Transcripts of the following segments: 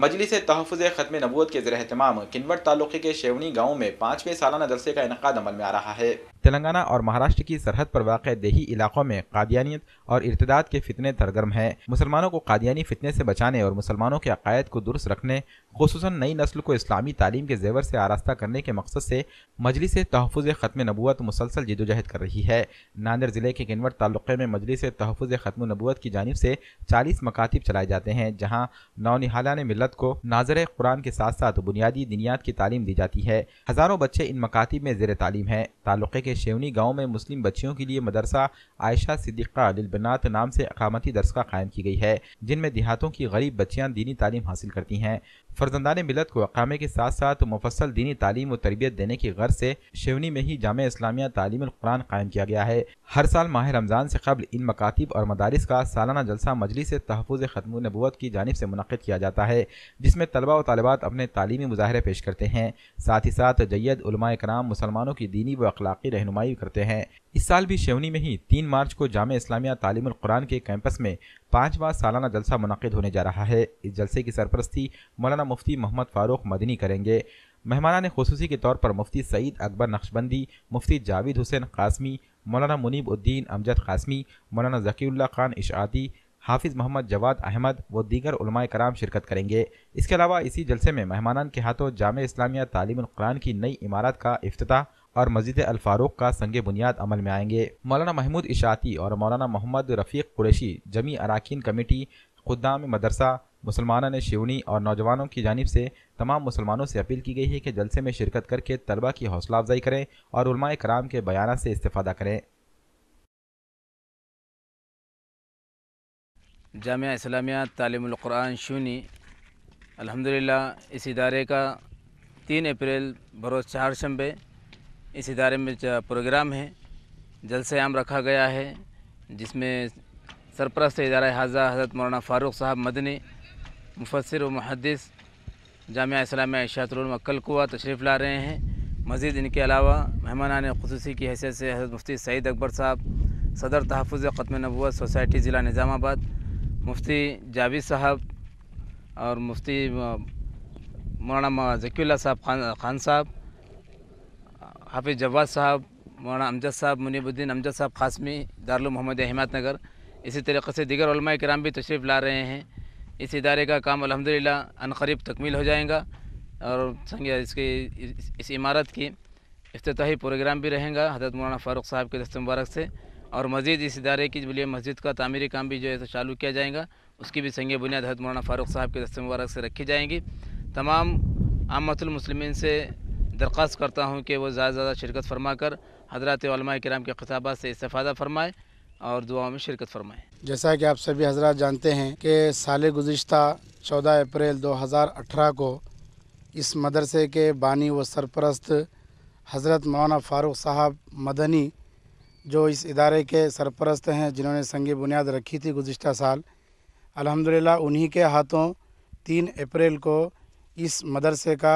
मजलिस तहफ़्फ़ुज़ ख़त्म नबूवत के ज़ेर एहतमाम किनवट तालुक़े के शेवनी गाँव में 5वें सालाना जलसे का इनेकाद अमल में आ रहा है। तेलंगाना और महाराष्ट्र की सरहद पर वाक़ देही इलाकों में कादियानियत और इर्तिदाद के फितने सरगर्म हैं। मुसलमानों को कादियानी फितने से बचाने और मुसलमानों के अक़ायद को दुरुस्त रखने, ख़ुसूसन नई नस्ल को इस्लामी तालीम के ज़ेवर से आरास्ता करने के मकसद से मजलिस तहफ़्फ़ुज़ ख़त्म नबूवत मुसलसल जिद्दोजहद कर रही है। नांदेड़ ज़िले के किनवट तालुक़े में मजलिस तहफ़्फ़ुज़ ख़त्म नबूवत की जानिब से 40 मकातिब चलाए जाते हैं, जहाँ नौनिहालान मिल्लत को नाज़र कुरान के साथ साथ बुनियादी दीनियात की तालीम दी जाती है। हज़ारों बच्चे इन मकातिब में ज़ेर तालीम हैं। तालुक़े के शेवनी गाँव में मुस्लिम बच्चियों के लिए मदरसा आयशा सिद्दीक़ा लिलबनात नाम से अक़ामती दरसगाह कायम की गई है, जिनमें देहातों की गरीब बच्चियाँ दीनी तालीम हासिल करती हैं। फर्जंदान मिलत को अक़ामे के साथ साथ मुफस्सल दीनी तालीम व तरबियत देने की गर्ज से शेवनी में ही जामे इस्लामिया तालीमुल कुरान कायम किया गया है। हर साल माह रमज़ान से कबल इन मकातिब और मदारिस का सालाना जलसा मजलिस तहफ़्फ़ुज़ ख़त्म नबूवत की जानिब से मुनक़्क़िद किया जाता है, जिसमें तलबा व तालिबात अपने तालीमी मुज़ाहरे पेश करते हैं। साथ ही साथ जय्यद उलमाए कराम मुसलमानों की दीनी व अखलाक़ी रहनुमाई करते हैं। इस साल भी शेवनी में ही 3 मार्च को जामे इस्लामिया तालीमुल कुरान के कैंपस में 5वां सालाना जलसा मुनक़्क़िद होने जा रहा है। इस जलसे की सरपरस्ती मौलाना मुफ्ती मोहम्मद फ़ारूक मदनी करेंगे। मेहमानान ख़ुसूसी के तौर पर मुफ्ती सईद अकबर नक्शबंदी, मुफ्ती जावेद हुसैन क़ासमी, मौलाना मुनीब उद्दीन अमजद क़ासमी, मौलाना ज़कीउल्लाह खान इशाअती, हाफिज़ मोहम्मद जवाद अहमद व दीगर उलमाए कराम शिरकत करेंगे। इसके अलावा इसी जलसे में मेहमानान के हाथों जामे इस्लामिया तालीमुल कुरान की नई इमारत का इफ्तिताह और मस्जिद अल फारूक का संगे बुनियाद अमल में आएंगे। मौलाना महमूद इशाअती और मौलाना मोहम्मद रफ़ीक कुरैशी जमी अराकीन कमेटी, खुद्दाम मदरसा, मुसलमानान शेवनी और नौजवानों की जानिब से तमाम मुसलमानों से अपील की गई है कि जलसे में शिरकत करके तलबा की हौसला अफजाई करें और उलमाए कराम के बयानात से इस्तिफ़ादा करें। जामिया इस्लामिया तालीमुल कुरान शेवनी अल्हम्दुलिल्लाह इस इदारे का 3 अप्रैल बरोज़ चारशंबे इस इदारे में प्रोग्राम है, जलसे आम रखा गया है, जिसमें सरपरस्त इदारा हाज़ा हज़रत मौलाना फ़ारूक साहब मदनी मुफस्सिर व मुहद्दिस जामिया इस्लामिया इशाअतुल उलमा कलकुआ तशरीफ़ ला रहे हैं। मज़ीद इनके अलावा मेहमानान ख़ुसूसी की हैसियत से हज़रत मुफ्ती सईद अकबर साहब, सदर तहफ़्फ़ुज़ ख़त्म नबूवत सोसाइटी ज़िला निज़ामाबाद, मुफ्ती जावेद साहब और मुफ्ती मौलाना ज़कीउल्लाह साहब खान साहब, हाफिज़ जवाद साहब, मौलाना अमजद साहब, मुनीबुद्दीन अमजद साहब क़ासमी, दारुल मोहम्मदिया हिमायत नगर, इसी तरीक़े से दीगर उलमाए किराम भी तशरीफ़ ला रहे हैं। इस इदारे का काम अल्हम्दुलिल्लाह अनक़रीब तकमील हो जाएगा और इस इमारत की इफ्तिताही प्रोग्राम भी रहेगा हज़रत मौलाना फ़ारूक साहब के दस्त मुबारक से। और मज़ीद इस इदारे की लिए मस्जिद का तामीरी काम भी जो है तो चालू किया जाएगा, उसकी भी संग बुनियाद हज़रत मौलाना फ़ारूक साहब के दस्त मुबारक से रखी जाएंगी। तमाम आम्मतुल मुस्लिमीन से दरख्वास्त करता हूँ कि वो ज़्यादा से ज़्यादा शिरकत फरमा कर हज़रात उलमाए किराम के ख़िताबात से इस्तिफ़ादा फरमाएँ और दुआओं में शिरकत फरमाएँ। जैसा कि आप सभी हज़रात जानते हैं कि साल गुज़िश्ता 14 अप्रैल 2018 को इस मदरसे के बानी व सरपरस्त हज़रत मौलाना फ़ारूक साहब मदनी जो इस इदारे के सरपरस्त हैं, जिन्होंने संग बुनियाद रखी थी गुज़िश्ता साल, अल्हम्दुलिल्लाह उन्हीं के हाथों 3 अप्रैल को इस मदरसे का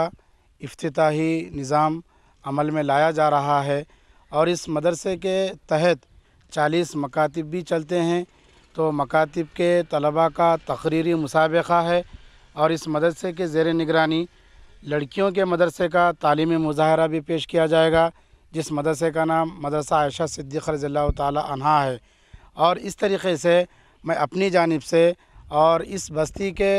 इफ्तिताही निज़ाम अमल में लाया जा रहा है। और इस मदरसे के तहत 40 मकातिब भी चलते हैं, तो मकातिब के तलबा का तकरीरी मुसाबक़ा है और इस मदरसे के ज़ेर निगरानी लड़कियों के मदरसे का तालीमी मुज़ाहरा भी पेश किया जाएगा, जिस मदरसे का नाम मदरसा आयशा सिद्दीक़ा रज़ियल्लाहु ताला अन्हा है। और इस तरीक़े से मैं अपनी जानिब से और इस बस्ती के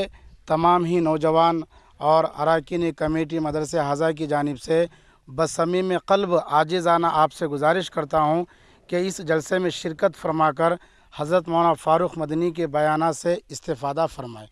तमाम ही नौजवान और अराकीन कमेटी मदरसे हाज़ा की जानिब से बसमीम क़ल्ब आजिज़ाना आपसे गुजारिश करता हूँ कि इस जलसे में शिरकत फरमा कर हज़रत मौलाना फ़ारूक मदनी के बयानात से इस्तिफ़ादा फरमाएँ।